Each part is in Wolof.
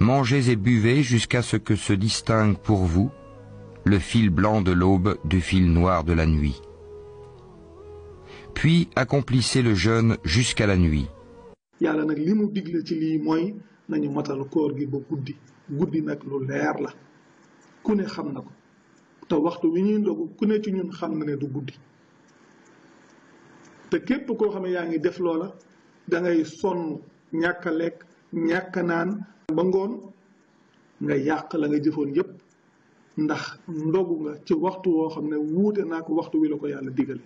Mangez et buvez jusqu'à ce que se distingue pour vous le fil blanc de l'aube du fil noir de la nuit. Puis accomplissez le jeûne jusqu'à la nuit. yàlla nag li mu digle ci lii mooy nañu matal koor gi ba guddi guddi nag lu leer la ku ne xam na ko te waxtu wi ñuy ndogu ku ne ci ñun xam na ne du guddi te képp koo xam ne yaa ngi def loola da ngay sonn ñàkk a lekk ñàkk a naan ba ngoon nga yàq la nga jëfoon yépp ndax ndogu nga ci waxtu woo xam ne wuute naa ko waxtu wi la ko yàlla digale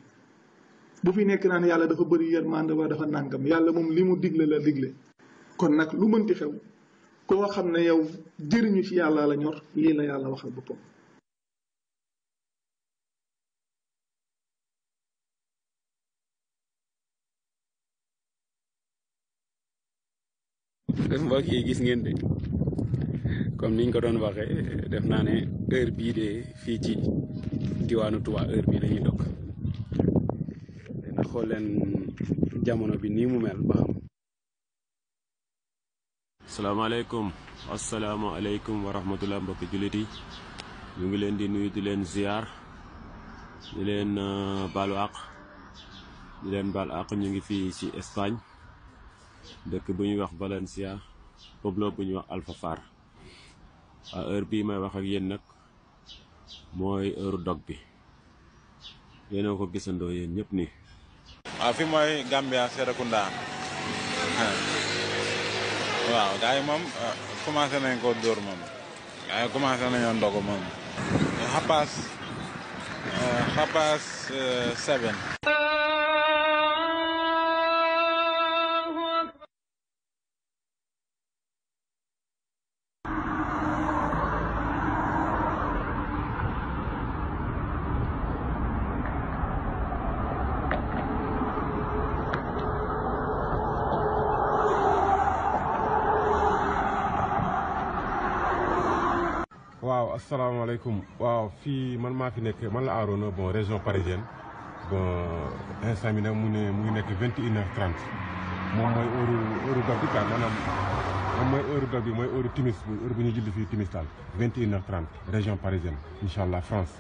bu fi nekk naan yàlla dafa bëri yërmande ba dafa nàngam yàlla moom li mu digle la digle kon nag lu mënti xew koo xam ne yow jëriñu ci yàlla la ñor lii la yàlla waxal boppam mbokk yi gis ngeen de comme niñ ko doon waxee def naa ne heure bii de fii ci diwaanu Touba heure bii dañuy dog na xool leen jamono bi nii mu mel ba xam. asalaamaaleykum wa rahmatulah mbokki jullit yi ñu ngi leen di nuyu di leen ziar di leen baalu àq di leen baal àq ñu ngi fii ci Espagne dëkk bu ñuy wax Valencia pueblo bu ñuy wax Alfafar heure bii may wax ak yéen nag mooy heure dog bi yéen a ko gisandoo yéen ñëpp nii. waaw fi mooy Gambia Serekunda waaw gars yi moom commencé nañ ko dóor moom gars yi commencé nañoo ndogu moom xapaas 7. waaw asalaamaaleykum waaw fii man maa fi nekk man la Arona bon région parisienne bon instant bi nag mu ngi nekk 21h30 moom mooy heure dog bi quoi maanaam moom mooy heure dog bi mooy heure timis heure bu ñu julli fii timis daal 21h30 région parisienne incha allah France.